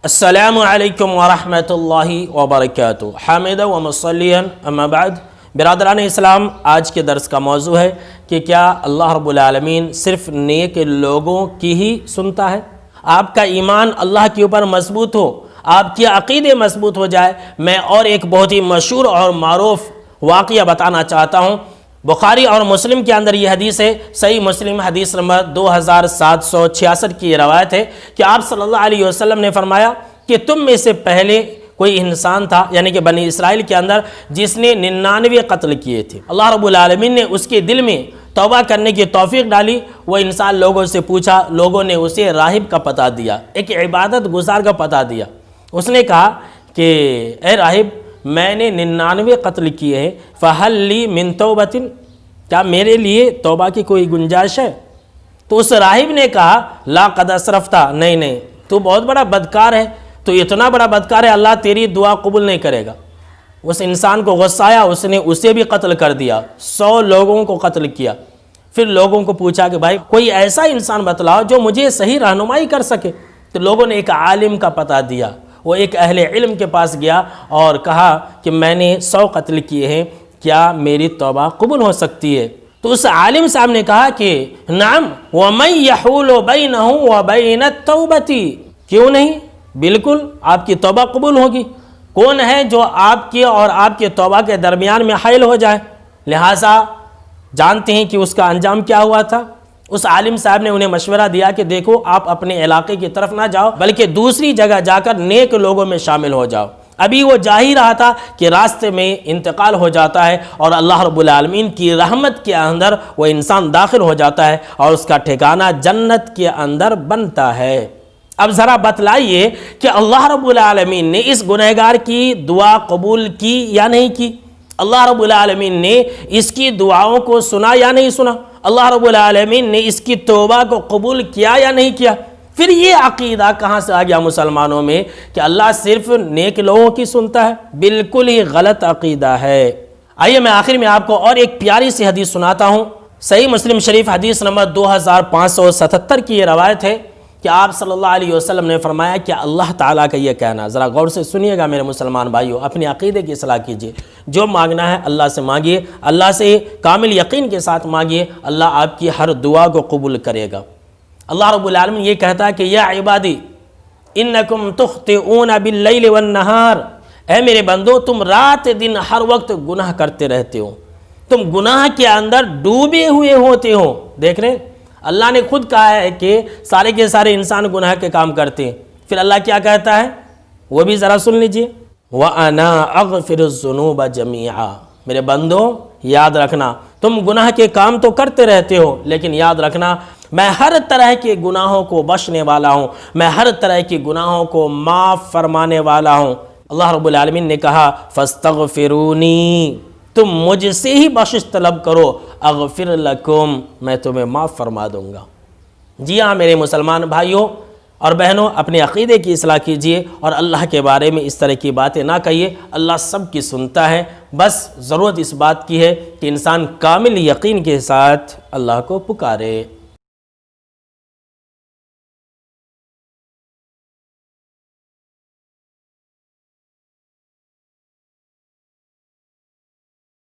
السلام علیکم ورحمۃ اللہ وبرکاتہ حامدہ و مصلیًا اما بعد۔ برادران اسلام، آج کے درس کا موضوع ہے کہ کیا اللہ رب العالمین صرف نیک لوگوں کی ہی سنتا ہے؟ آپ کا ایمان اللہ کے اوپر مضبوط ہو، آپ کی عقیدے مضبوط ہو جائے۔ میں اور ایک بہت ہی مشہور اور معروف واقعہ بتانا چاہتا ہوں۔ بخاری اور مسلم کے اندر یہ حدیث ہے، صحیح مسلم حدیث نمبر 2766 کی روایت ہے کہ آپ صلی اللہ علیہ وسلم نے فرمایا کہ تم میں سے پہلے کوئی انسان تھا، یعنی کہ بنی اسرائیل کے اندر، جس نے 99 قتل کیے تھے۔ اللہ رب العالمین نے اس کے دل میں توبہ کرنے کی توفیق ڈالی۔ وہ انسان لوگوں سے پوچھا، لوگوں نے اسے راہب کا پتہ دیا، ایک عبادت گزار کا پتہ دیا۔ اس نے کہا کہ اے راہب، میں نے 99 قتل کیے ہیں، فَهَلْ لِي مِن تَوْبَةٍ، کیا میرے لیے توبہ کی کوئی گنجائش ہے؟ تو اس راہب نے کہا لا قد اسرفت، نہیں، تو بہت بڑا بدکار ہے، تو اتنا بڑا بدکار ہے، اللہ تیری دعا قبول نہیں کرے گا۔ اس انسان کو غصہ آیا، اس نے اسے بھی قتل کر دیا، 100 لوگوں کو قتل کیا۔ پھر لوگوں کو پوچھا کہ بھائی کوئی ایسا انسان بتلاؤ جو مجھے صحیح رہنمائی کر سکے۔ تو لوگوں نے ایک عالم کا پتہ دیا۔ وہ ایک اہل علم کے پاس گیا اور کہا کہ میں نے 100 قتل کیے ہیں، کیا میری توبہ قبول ہو سکتی ہے؟ تو اس عالم صاحب نے کہا کہ نعم وَمَن يَحُولُ بَيْنَهُ وَبَيْنَ التَّوْبَةِ، کیوں نہیں، بالکل آپ کی توبہ قبول ہوگی۔ کون ہے جو آپ کی اور آپ کے توبہ کے درمیان میں حائل ہو جائے؟ لہٰذا جانتے ہیں کہ اس کا انجام کیا ہوا تھا۔ اس عالم صاحب نے انہیں مشورہ دیا کہ دیکھو، آپ اپنے علاقے کی طرف نہ جاؤ، بلکہ دوسری جگہ جا کر نیک لوگوں میں شامل ہو جاؤ۔ ابھی وہ جا ہی رہا تھا کہ راستے میں انتقال ہو جاتا ہے اور اللہ رب العالمین کی رحمت کے اندر وہ انسان داخل ہو جاتا ہے اور اس کا ٹھکانہ جنت کے اندر بنتا ہے۔ اب ذرا بتلائیے کہ اللہ رب العالمین نے اس گنہگار کی دعا قبول کی یا نہیں کی؟ اللہ رب العالمین نے اس کی دعاؤں کو سنا یا نہیں سنا؟ اللہ رب العالمین نے اس کی توبہ کو قبول کیا یا نہیں کیا؟ پھر یہ عقیدہ کہاں سے آ گیا مسلمانوں میں کہ اللہ صرف نیک لوگوں کی سنتا ہے؟ بالکل ہی غلط عقیدہ ہے۔ آئیے میں آخر میں آپ کو اور ایک پیاری سی حدیث سناتا ہوں۔ صحیح مسلم شریف حدیث نمبر 2577 کی یہ روایت ہے کہ آپ صلی اللہ علیہ وسلم نے فرمایا کہ اللہ تعالیٰ کا یہ کہنا، ذرا غور سے سنیے گا میرے مسلمان بھائیوں، اپنے عقیدے کی اصلاح کیجئے۔ جو مانگنا ہے اللہ سے مانگیے، اللہ سے کامل یقین کے ساتھ مانگیے، اللہ آپ کی ہر دعا کو قبول کرے گا۔ اللہ رب العالمین یہ کہتا ہے کہ یا عبادی انکم تخطئون باللیل والنہار، اے میرے بندو، تم رات دن ہر وقت گناہ کرتے رہتے ہو، تم گناہ کے اندر ڈوبے ہوئے ہوتے ہو۔ دیکھ رہے، اللہ نے خود کہا ہے کہ سارے کے سارے انسان گناہ کے کام کرتے ہیں، پھر اللہ کیا کہتا ہے وہ بھی ذرا سن لیجئے، وَأَنَا أَغْفِرُ الذُّنُوبَ جَمِيعًا، میرے بندو یاد رکھنا، تم گناہ کے کام تو کرتے رہتے ہو، لیکن یاد رکھنا میں ہر طرح کے گناہوں کو بخشنے والا ہوں، میں ہر طرح کے گناہوں کو معاف فرمانے والا ہوں۔ اللہ رب العالمین نے کہا فَاسْتَغْفِرُونِي، تم مجھ سے ہی بخشش طلب کرو، اغفر لکم، میں تمہیں معاف فرما دوں گا۔ جی ہاں میرے مسلمان بھائیوں اور بہنوں، اپنے عقیدے کی اصلاح کیجئے اور اللہ کے بارے میں اس طرح کی باتیں نہ کہیے۔ اللہ سب کی سنتا ہے، بس ضرورت اس بات کی ہے کہ انسان کامل یقین کے ساتھ اللہ کو پکارے۔